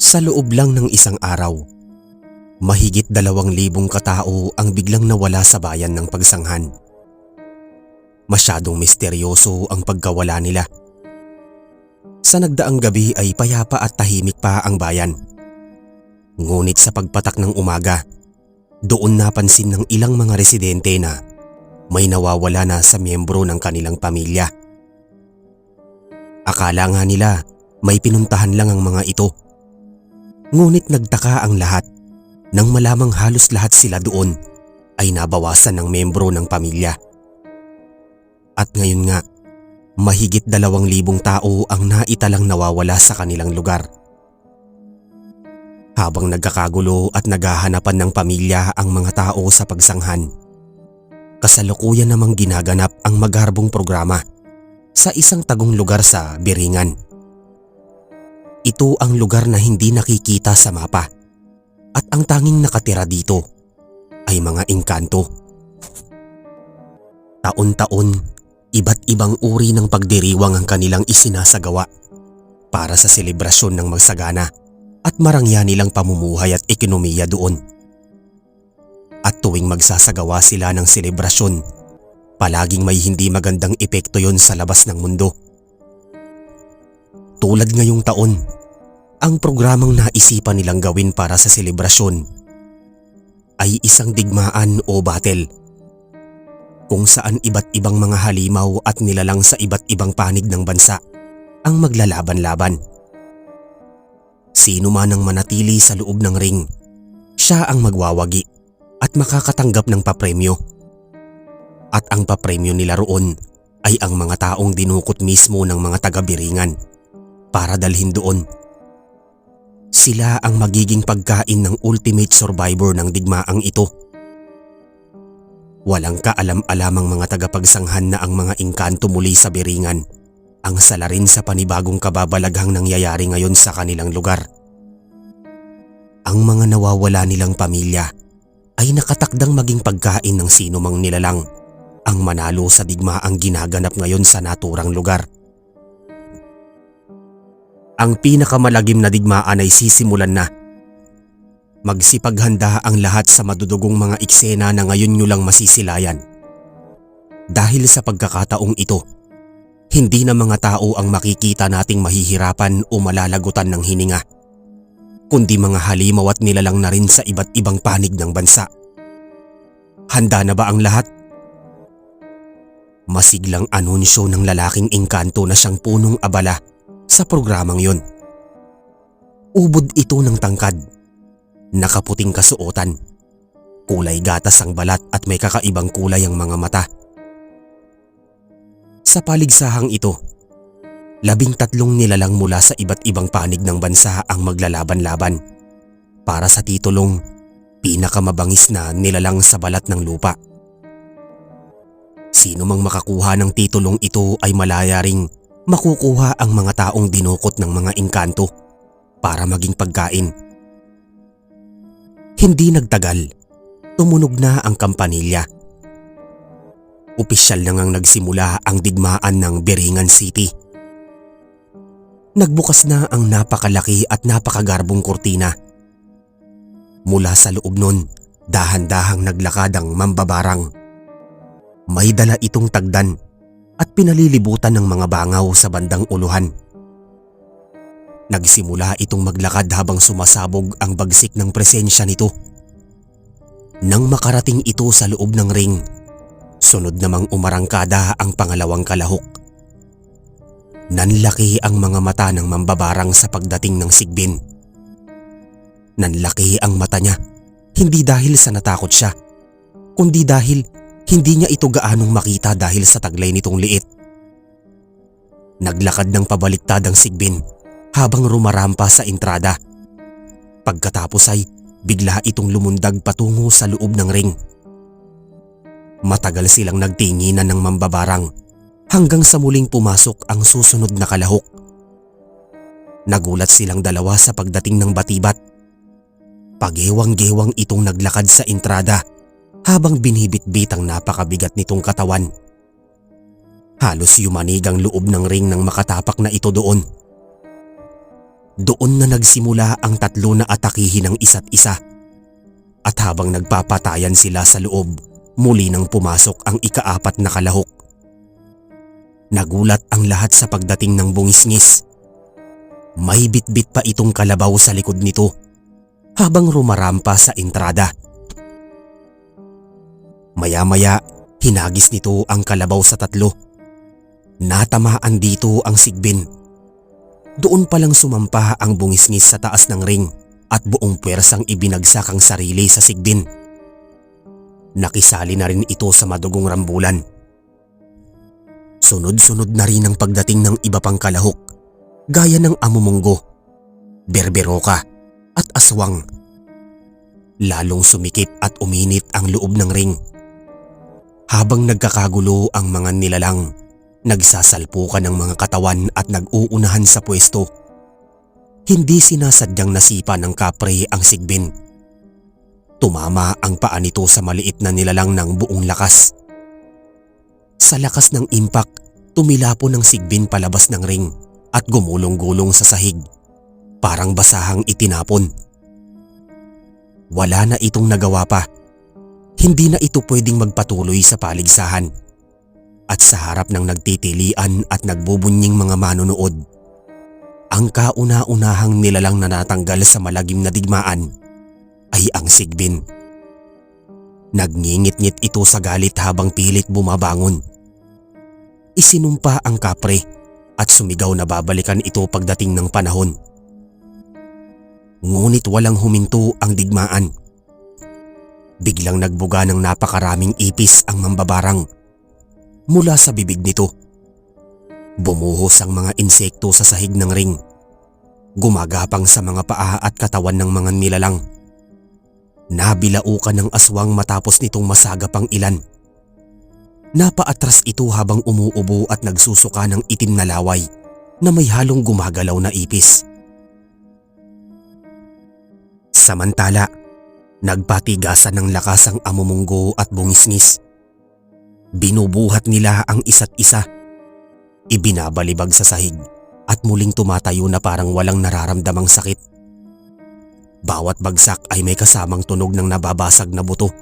Sa loob lang ng isang araw, mahigit 2,000 katao ang biglang nawala sa bayan ng Pagsanghan. Masyadong misteryoso ang pagkawala nila. Sa nagdaang gabi ay payapa at tahimik pa ang bayan. Ngunit sa pagpatak ng umaga, doon napansin ng ilang mga residente na may nawawala na sa miyembro ng kanilang pamilya. Akala nga nila may pinuntahan lang ang mga ito. Ngunit nagtaka ang lahat nang malamang halos lahat sila doon ay nabawasan ng miyembro ng pamilya. At ngayon nga, mahigit 2,000 tao ang naitalang nawawala sa kanilang lugar. Habang nagkakagulo at naghahanapan ng pamilya ang mga tao sa Pagsanghan, kasalukuyan namang ginaganap ang magharbong programa sa isang tagong lugar sa Biringan. Ito ang lugar na hindi nakikita sa mapa at ang tanging nakatira dito ay mga engkanto. Taon-taon, iba't ibang uri ng pagdiriwang ang kanilang isinasagawa para sa selebrasyon ng magsagana at marangya nilang pamumuhay at ekonomiya doon. At tuwing magsasagawa sila ng selebrasyon, palaging may hindi magandang epekto yon sa labas ng mundo. Tulad ngayong taon, ang programang naisipan nilang gawin para sa selebrasyon ay isang digmaan o battle, kung saan iba't ibang mga halimaw at nilalang sa iba't ibang panig ng bansa ang maglalaban-laban. Sino man ang manatili sa loob ng ring, siya ang magwawagi at makakatanggap ng papremyo. At ang papremyo nila roon ay ang mga taong dinukot mismo ng mga taga-Biringan para dalhin doon. Sila ang magiging pagkain ng ultimate survivor ng digmaang ito. Walang kaalam-alamang mga taga-Pagsanghan na ang mga engkanto muli sa Biringan ang salarin sa panibagong kababalaghang nangyayari ngayon sa kanilang lugar. Ang mga nawawala nilang pamilya ay nakatakdang maging pagkain ng sino mang nilalang ang manalo sa digmaang ginaganap ngayon sa naturang lugar. Ang pinakamalagim na digmaan ay sisimulan na. Magsipaghanda ang lahat sa madudugong mga eksena na ngayon nyo lang masisilayan. Dahil sa pagkakataong ito, hindi na mga tao ang makikita nating mahihirapan o malalagutan ng hininga, kundi mga halimaw at nilalang na rin sa iba't ibang panig ng bansa. Handa na ba ang lahat? Masiglang anunsyo ng lalaking engkanto na siyang punong abala sa programang yon. Ubod ito ng tangkad, nakaputing kasuotan, kulay gatas ang balat at may kakaibang kulay ang mga mata. Sa paligsahang ito, 13 nilalang mula sa iba't ibang panig ng bansa ang maglalaban-laban para sa titulong pinakamabangis na nilalang sa balat ng lupa. Sino mang makakuha ng titulong ito ay malaya ring makukuha ang mga taong dinukot ng mga engkanto para maging pagkain. Hindi nagtagal, tumunog na ang kampanilya. Opisyal na ngang nagsimula ang digmaan ng Biringan City. Nagbukas na ang napakalaki at napakagarbong kurtina. Mula sa loob nun, dahan-dahang naglakad ang mambabarang. May dala itong tagdan at pinalilibutan ng mga bangaw sa bandang uluhan. Nagsimula itong maglakad habang sumasabog ang bagsik ng presensya nito. Nang makarating ito sa loob ng ring, sunod namang umarangkada ang pangalawang kalahok. Nanlaki ang mga mata ng mambabarang sa pagdating ng sigbin. Nanlaki ang mata niya, hindi dahil sa natakot siya, kundi dahil hindi niya ito gaanong makita dahil sa taglay nitong liit. Naglakad ng pabaliktad ang sigbin habang rumarampa sa entrada. Pagkatapos ay bigla itong lumundag patungo sa loob ng ring. Matagal silang nagtinginan ng mambabarang hanggang sa muling pumasok ang susunod na kalahok. Nagulat silang dalawa sa pagdating ng batibat. Pagewang-gewang itong naglakad sa entrada habang binibitbit ang napakabigat nitong katawan. Halos yumanig ang loob ng ring nang makatapak na ito doon. Doon na nagsimula ang tatlo na atakihin ng isa't isa. At habang nagpapatayan sila sa loob, muli nang pumasok ang ikaapat na kalahok. Nagulat ang lahat sa pagdating ng bungis-ngis. May bitbit pa itong kalabaw sa likod nito habang rumarampa sa entrada. Maya-maya, hinagis nito ang kalabaw sa tatlo. Natamaan dito ang sigbin. Doon palang sumampa ang bungis-ngis sa taas ng ring at buong puwersang ibinagsak ang sarili sa sigbin. Nakisali na rin ito sa madugong rambulan. Sunod-sunod na rin ang pagdating ng iba pang kalahok, gaya ng amumunggo, berberoka at aswang. Lalong sumikip at uminit ang loob ng ring. Habang nagkakagulo ang mga nilalang, nagsasalpukan ng mga katawan at nag-uunahan sa pwesto. Hindi sinasadyang nasipa ng kapre ang sigbin. Tumama ang paa nito sa maliit na nilalang ng buong lakas. Sa lakas ng impact, tumilapon ng sigbin palabas ng ring at gumulong-gulong sa sahig. Parang basahang itinapon. Wala na itong nagawa pa. Hindi na ito pwedeng magpatuloy sa paligsahan. At sa harap ng nagtitilian at nagbubunying mga manonood, ang kauna-unahang nilalang na natanggal sa malagim na digmaan ay ang sigbin. Nagngingit-ngit ito sa galit habang pilit bumabangon. Isinumpa ang kapre at sumigaw na babalikan ito pagdating ng panahon. Ngunit walang huminto ang digmaan. Biglang nagbuga ng napakaraming ipis ang mambabarang mula sa bibig nito. Bumuhos ang mga insekto sa sahig ng ring. Gumagapang sa mga paa at katawan ng mga nilalang. Nabilaukan ng aswang matapos nitong masagap ang ilan. Napaatras ito habang umuubo at nagsusuka ng itim na laway na may halong gumagalaw na ipis. Samantala, nagpatigasan ng lakas ang amumunggo at bungis-ngis. Binubuhat nila ang isa't isa. Ibinabalibag sa sahig at muling tumatayo na parang walang nararamdamang sakit. Bawat bagsak ay may kasamang tunog ng nababasag na buto.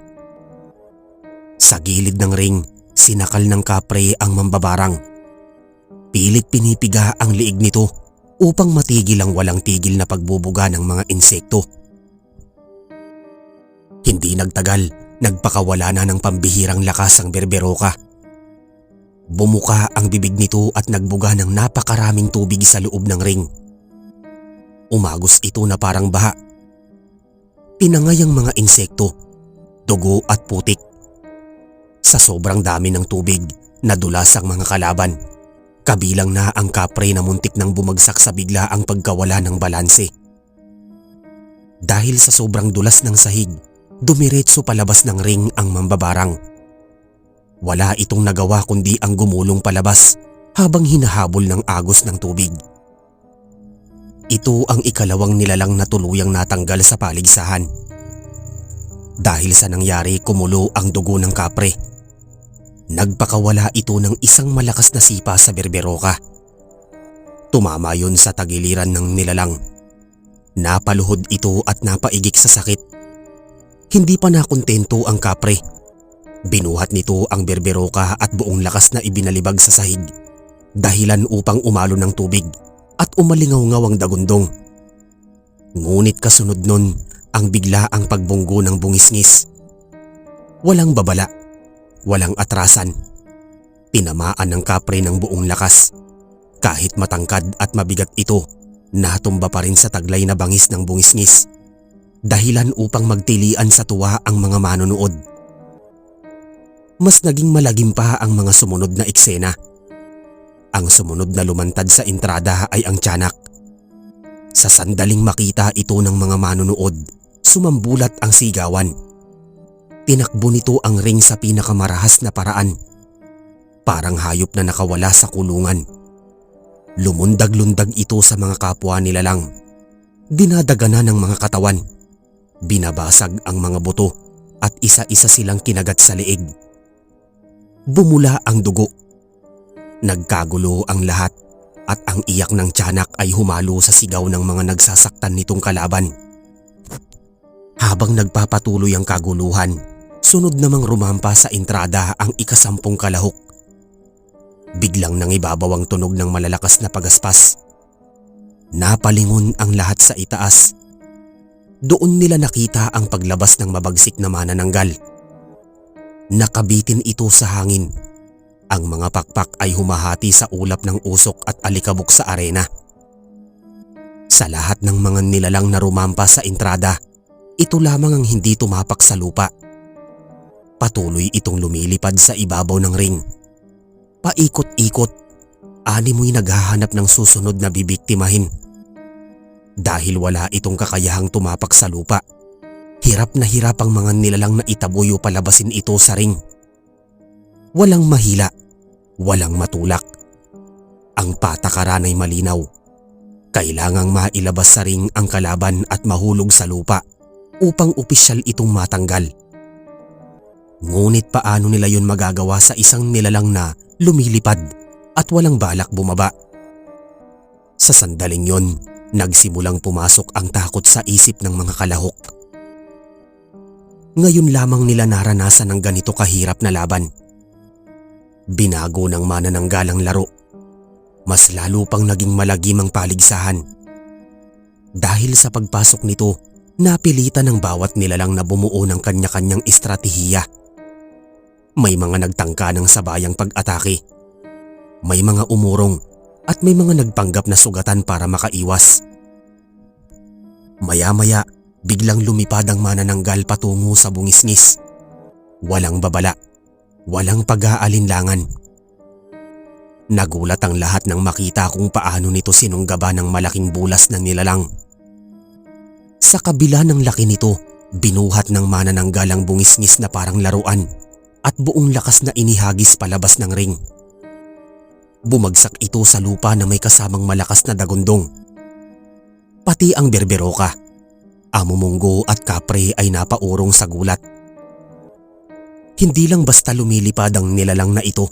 Sa gilid ng ring, sinakal ng kapre ang mambabarang. Pilit pinipiga ang liig nito upang matigil ang walang tigil na pagbubuga ng mga insekto. Hindi nagtagal, nagpakawala na ng pambihirang lakas ang berberoka. Bumuka ang bibig nito at nagbuga ng napakaraming tubig sa loob ng ring. Umagos ito na parang baha. Pinangay ang mga insekto, dugo at putik. Sa sobrang dami ng tubig, nadulas ang mga kalaban. Kabilang na ang kapre na muntik nang bumagsak sa bigla ang pagkawala ng balanse. Dahil sa sobrang dulas ng sahig, dumiretso palabas ng ring ang mambabarang. Wala itong nagawa kundi ang gumulong palabas habang hinahabol ng agos ng tubig. Ito ang ikalawang nilalang na tuluyang natanggal sa paligsahan. Dahil sa nangyari, kumulo ang dugo ng kapre. Nagpakawala ito ng isang malakas na sipa sa berberoka. Tumama yun sa tagiliran ng nilalang. Napaluhod ito at napaigik sa sakit. Hindi pa nakontento ang kapre. Binuhat nito ang berberoka at buong lakas na ibinalibag sa sahig, dahilan upang umalo ng tubig at umalingaw-ngaw ang dagundong. Ngunit kasunod nun ang biglaang pagbunggo ng bungis-ngis. Walang babala, walang atrasan. Tinamaan ng kapre ng buong lakas. Kahit matangkad at mabigat ito, natumba pa rin sa taglay na bangis ng bungis-ngis. Dahilan upang magtilian sa tuwa ang mga manonood. Mas naging malagim pa ang mga sumunod na eksena. Ang sumunod na lumantad sa entrada ay ang tiyanak. Sa sandaling makita ito ng mga manonood, sumambulat ang sigawan. Tinakbo nito ang ring sa pinakamarahas na paraan. Parang hayop na nakawala sa kulungan. Lumundag-lundag ito sa mga kapwa nilalang. Dinadagana ng mga katawan. Binabasag ang mga buto at isa-isa silang kinagat sa leeg. Bumula ang dugo. Nagkagulo ang lahat at ang iyak ng tiyanak ay humalo sa sigaw ng mga nagsasaktan nitong kalaban. Habang nagpapatuloy ang kaguluhan, sunod namang rumampa sa entrada ang ika-10 kalahok. Biglang nangibabaw ang tunog ng malalakas na pagaspas. Napalingon ang lahat sa itaas. Doon nila nakita ang paglabas ng mabagsik na manananggal. Nakabitin ito sa hangin. Ang mga pakpak ay humahati sa ulap ng usok at alikabok sa arena. Sa lahat ng mga nilalang na rumampa sa entrada, ito lamang ang hindi tumapak sa lupa. Patuloy itong lumilipad sa ibabaw ng ring. Paikot-ikot, animoy naghahanap ng susunod na bibiktimahin. Dahil wala itong kakayahang tumapak sa lupa, hirap na hirap ang mga nilalang na itaboy o palabasin ito sa ring. Walang mahila, walang matulak. Ang patakaran ay malinaw. Kailangang mailabas sa ring ang kalaban at mahulog sa lupa upang opisyal itong matanggal. Ngunit paano nila yun magagawa sa isang nilalang na lumilipad at walang balak bumaba? Sa sandaling yon, nagsimulang pumasok ang takot sa isip ng mga kalahok. Ngayon lamang nila naranasan ng ganito kahirap na laban. Binago ng manananggalang laro. Mas lalo pang naging malagim ang paligsahan. Dahil sa pagpasok nito, napilitan ng bawat nilalang na bumuo ng kanya-kanyang estratehiya. May mga nagtangka ng sabayang pag-atake. May mga umurong at may mga nagpanggap na sugatan para makaiwas. Maya-maya, biglang lumipad ang manananggal patungo sa bungisngis. Walang babala, walang pag-aalinlangan. Nagulat ang lahat nang makita kung paano nito sinunggaba ng malaking bulas na nilalang. Sa kabila ng laki nito, binuhat ng manananggal ang bungisngis na parang laruan at buong lakas na inihagis palabas ng ring. Bumagsak ito sa lupa na may kasamang malakas na dagundong. Pati ang berberoka, amumunggo at kapre ay napaurong sa gulat. Hindi lang basta lumilipad ang nilalang na ito.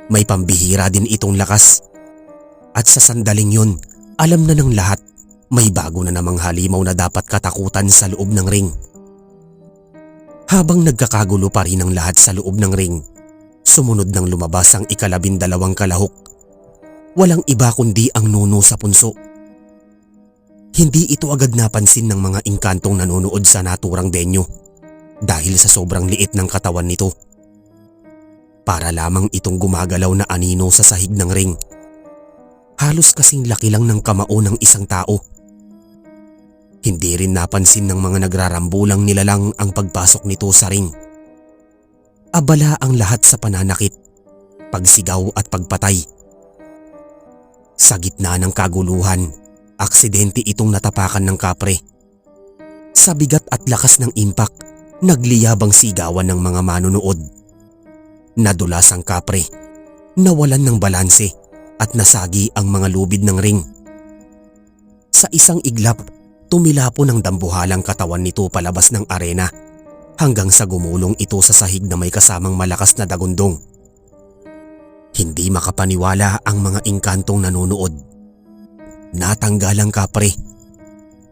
May pambihira din itong lakas. At sa sandaling yun, alam na ng lahat, may bago na namang halimaw na dapat katakutan sa loob ng ring. Habang nagkakagulo pa rin ang lahat sa loob ng ring, sumunod nang lumabas ang ika-12 kalahok. Walang iba kundi ang nuno sa punso. Hindi ito agad napansin ng mga engkantong nanonood sa naturang venue dahil sa sobrang liit ng katawan nito. Para lamang itong gumagalaw na anino sa sahig ng ring. Halos kasing laki lang ng kamao ng isang tao. Hindi rin napansin ng mga nagrarambulang nilalang ang pagpasok nito sa ring. Abala ang lahat sa pananakit, pagsigaw at pagpatay. Sa gitna ng kaguluhan, aksidente itong natapakan ng kapre. Sa bigat at lakas ng impact, nagliyabang sigawan ng mga manonood. Nadulas ang kapre, nawalan ng balanse at nasagi ang mga lubid ng ring. Sa isang iglap, tumilapo ng dambuhalang katawan nito palabas ng arena hanggang sa gumulong ito sa sahig na may kasamang malakas na dagundong. Hindi makapaniwala ang mga engkantong nanonood. Natanggal ang kapre,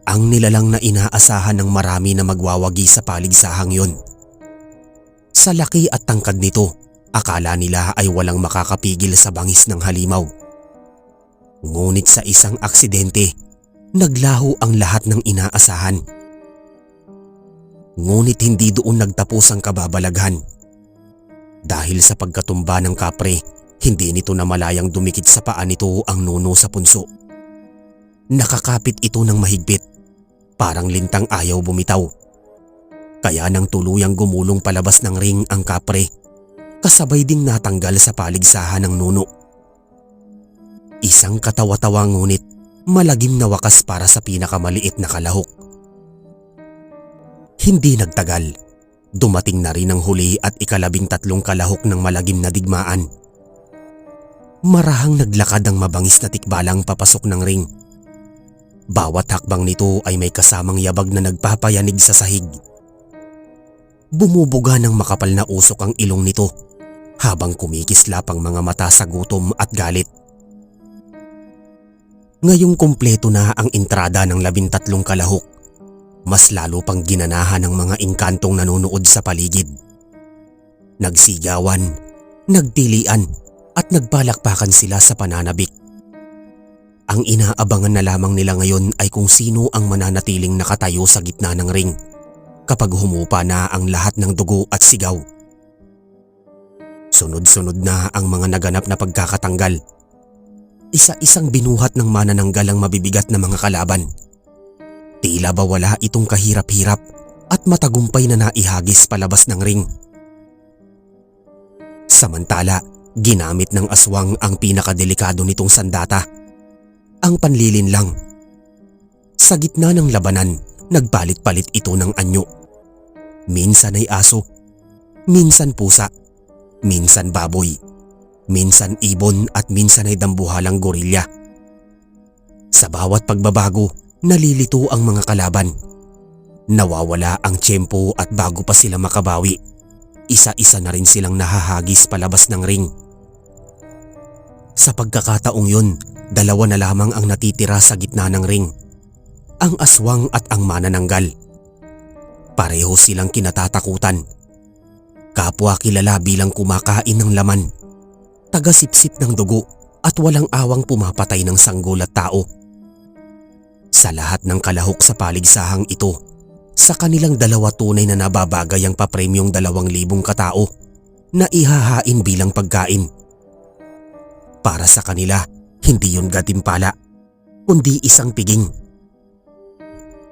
ang nilalang na inaasahan ng marami na magwawagi sa paligsahang yon. Sa laki at tangkad nito, akala nila ay walang makakapigil sa bangis ng halimaw. Ngunit sa isang aksidente, naglaho ang lahat ng inaasahan. Ngunit hindi doon nagtapos ang kababalaghan. Dahil sa pagkatumba ng kapre, hindi nito namalayang dumikit sa paa nito ang nuno sa punso. Nakakapit ito ng mahigpit, parang lintang ayaw bumitaw. Kaya nang tuluyang gumulong palabas ng ring ang kapre, kasabay ding natanggal sa paligsahan ng nuno. Isang katawa-tawa ngunit malagim na wakas para sa pinakamaliit na kalahok. Hindi nagtagal, dumating na rin ang huli at ika-13 kalahok ng malagim na digmaan. Marahang naglakad ang mabangis na tikbalang papasok ng ring. Bawat hakbang nito ay may kasamang yabag na nagpapayanig sa sahig. Bumubuga ng makapal na usok ang ilong nito habang kumikislap ang mga mata sa gutom at galit. Ngayong kumpleto na ang entrada ng 13 kalahok, mas lalo pang ginanahan ng mga engkantong nanonood sa paligid. Nagsigawan, nagtilian at nagbalakpakan sila sa pananabik. Ang inaabangan na lamang nila ngayon ay kung sino ang mananatiling nakatayo sa gitna ng ring kapag humupa na ang lahat ng dugo at sigaw. Sunod-sunod na ang mga naganap na pagkakatanggal. Isa-isang binuhat ng manananggal ang mabibigat na mga kalaban. Tila ba wala itong kahirap-hirap at matagumpay na naihagis palabas ng ring. Samantala, ginamit ng aswang ang pinakadelikado nitong sandata, ang panlilinlang. Sa gitna ng labanan, nagpalit-palit ito ng anyo. Minsan ay aso, minsan pusa, minsan baboy, minsan ibon at minsan ay dambuhalang gorilya. Sa bawat pagbabago, nalilito ang mga kalaban. Nawawala ang tiyempo at bago pa sila makabawi, isa-isa na rin silang nahahagis palabas ng ring. Sa pagkakataong yun, dalawa na lamang ang natitira sa gitna ng ring, ang aswang at ang manananggal. Pareho silang kinatatakutan. Kapwa kilala bilang kumakain ng laman, tagasipsip ng dugo at walang awang pumapatay ng sanggol at tao. Sa lahat ng kalahok sa paligsahang ito, sa kanilang dalawa tunay na nababagay ang papremyong 2,000 katao na ihahain bilang pagkain. Para sa kanila, hindi yun gatimpala, kundi isang piging.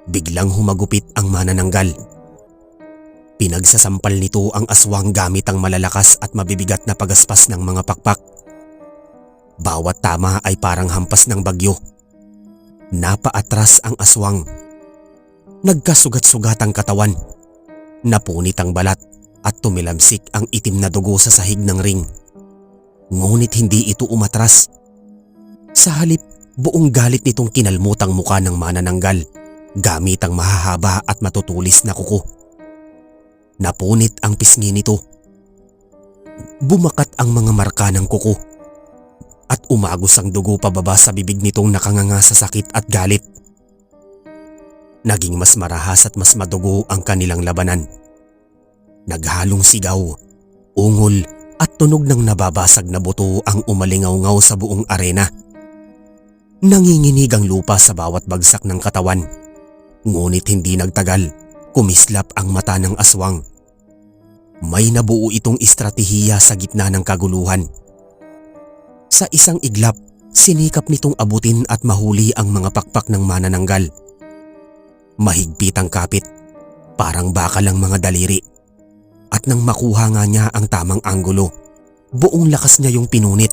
Biglang humagupit ang manananggal. Pinagsasampal nito ang aswang gamit ang malalakas at mabibigat na pagaspas ng mga pakpak. Bawat tama ay parang hampas ng bagyo. Napaatras ang aswang. Nagkasugat-sugat ang katawan. Napunit ang balat at tumilamsik ang itim na dugo sa sahig ng ring. Ngunit hindi ito umatras. Sa halip, buong galit nitong kinalmutang muka ng manananggal gamit ang mahahaba at matutulis na kuko. Napunit ang pisngi nito. Bumakat ang mga marka ng kuko at umagos ang dugo pababa sa bibig nitong nakanganga sa sakit at galit. Naging mas marahas at mas madugo ang kanilang labanan. Naghalong sigaw, ungol at tunog ng nababasag na buto ang umalingaw-ngaw sa buong arena. Nanginginig ang lupa sa bawat bagsak ng katawan. Ngunit hindi nagtagal, kumislap ang mata ng aswang. May nabuo itong estratehiya sa gitna ng kaguluhan. Sa isang iglap, sinikap nitong abutin at mahuli ang mga pakpak ng manananggal. Mahigpit ang kapit, parang bakal ang mga daliri. At nang makuha nga niya ang tamang anggulo, buong lakas niya yung pinunit.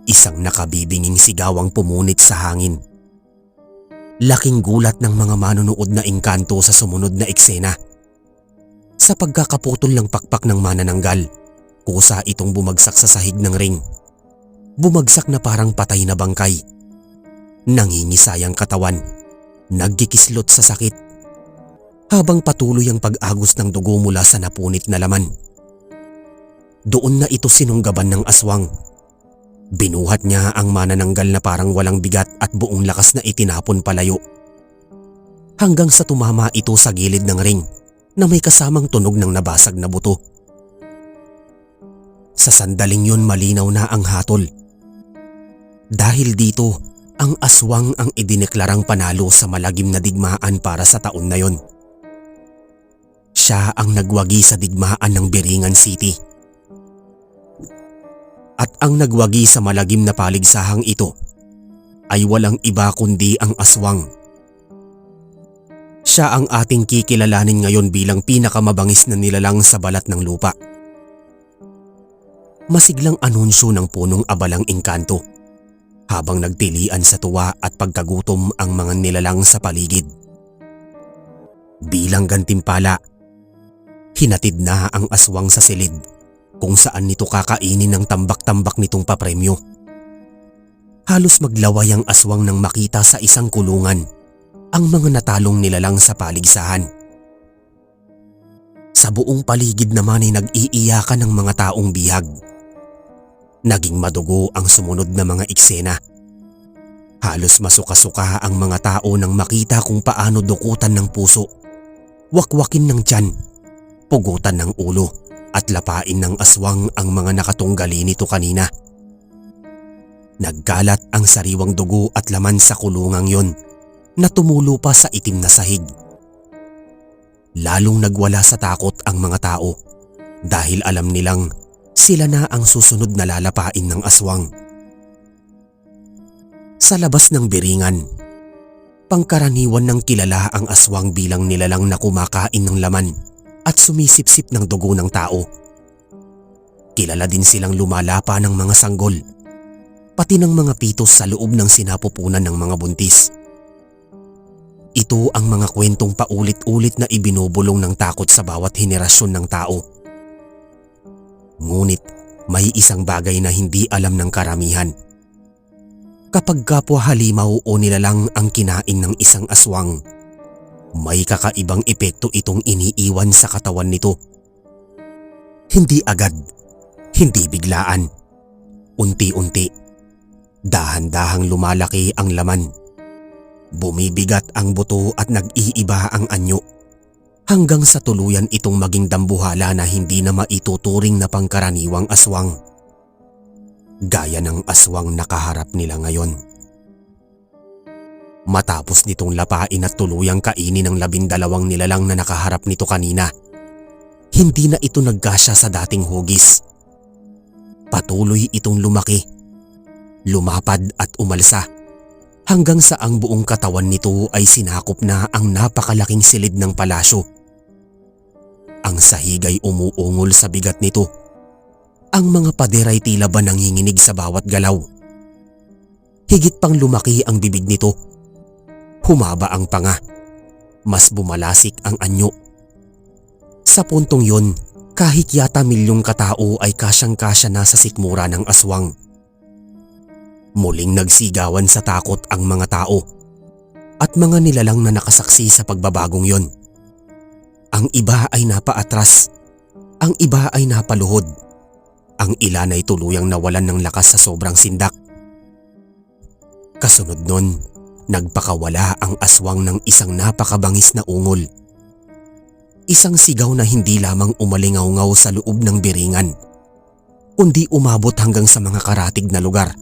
Isang nakabibinging sigaw ang pumunit sa hangin. Laking gulat ng mga manonood na engkanto sa sumunod na eksena. Sa pagkakaputol ng pakpak ng manananggal, kusa itong bumagsak sa sahig ng ring. Bumagsak na parang patay na bangkay. Nangingisay ang katawan, nagkikislot sa sakit, habang patuloy ang pag-agos ng dugo mula sa napunit na laman. Doon na ito sinunggaban ng aswang. Binuhat niya ang manananggal na parang walang bigat at buong lakas na itinapon palayo. Hanggang sa tumama ito sa gilid ng ring na may kasamang tunog ng nabasag na buto. Sa sandaling yun malinaw na ang hatol. Dahil dito, ang aswang ang idineklarang panalo sa malagim na digmaan para sa taon na yon. Siya ang nagwagi sa digmaan ng Biringan City. At ang nagwagi sa malagim na paligsahang ito ay walang iba kundi ang aswang. Siya ang ating kikilalanin ngayon bilang pinakamabangis na nilalang sa balat ng lupa. Masiglang anunsyo ng punong abalang engkanto habang nagtilian sa tuwa at pagkagutom ang mga nilalang sa paligid. Bilang gantimpala, hinatid na ang aswang sa silid kung saan nito kakainin ng tambak-tambak nitong papremyo. Halos maglaway ang aswang nang makita sa isang kulungan ang mga natalong nilalang sa paligsahan. Sa buong paligid naman ay nag-iiyakan ng mga taong bihag. Naging madugo ang sumunod na mga eksena. Halos masuka-suka ang mga tao nang makita kung paano dukutan ng puso, wakwakin ng tiyan, pugutan ng ulo at lapain ng aswang ang mga nakatunggali nito kanina. Nagkalat ang sariwang dugo at laman sa kulungang yon na tumulo pa sa itim na sahig. Lalong nagwala sa takot ang mga tao dahil alam nilang sila na ang susunod na lalapain ng aswang. Sa labas ng biringan, pangkaraniwan ng kilala ang aswang bilang nilalang na kumakain ng laman at sumisipsip ng dugo ng tao. Kilala din silang lumalapa ng mga sanggol, pati ng mga pitos sa loob ng sinapupunan ng mga buntis. Ito ang mga kwentong paulit-ulit na ibinubulong ng takot sa bawat henerasyon ng tao. Ngunit may isang bagay na hindi alam ng karamihan. Kapag kapwa halimaw o nilalang ang kinain ng isang aswang, may kakaibang epekto itong iniiwan sa katawan nito. Hindi agad, hindi biglaan, unti-unti, dahan-dahang lumalaki ang laman. Bumibigat ang buto at nag-iiba ang anyo hanggang sa tuluyan itong maging dambuhala na hindi na maituturing na pangkaraniwang aswang. Gaya ng aswang nakaharap nila ngayon. Matapos nitong lapain at tuluyang kainin ng 12 nilalang na nakaharap nito kanina, hindi na ito nagkasya sa dating hugis. Patuloy itong lumaki, lumapad at umalsa hanggang sa ang buong katawan nito ay sinakop na ang napakalaking silid ng palasyo. Ang sahig ay umuungol sa bigat nito. Ang mga pader ay tila ba nanginginig sa bawat galaw. Higit pang lumaki ang bibig nito. Humaba ang panga. Mas bumalasik ang anyo. Sa puntong yon, kahit yata milyong katao ay kasyang-kasya na sa sikmura ng aswang. Muling nagsigawan sa takot ang mga tao at mga nilalang na nakasaksi sa pagbabagong yon. Ang iba ay napaatras, ang iba ay napaluhod. Ang ilan ay tuluyang nawalan ng lakas sa sobrang sindak. Kasunod nun, nagpakawala ang aswang ng isang napakabangis na ungol. Isang sigaw na hindi lamang umalingaw-ngaw sa loob ng biringan, kundi umabot hanggang sa mga karatig na lugar.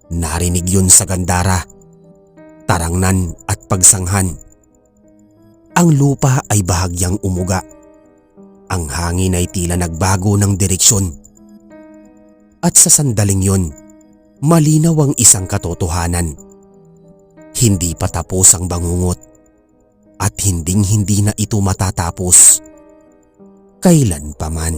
Narinig yun sa Gandara, Tarangnan at Pagsanghan. Ang lupa ay bahagyang umuga. Ang hangin ay tila nagbago ng direksyon. At sa sandaling yon, malinaw ang isang katotohanan. Hindi pa tapos ang bangungot at hinding-hindi na ito matatapos kailan pa man.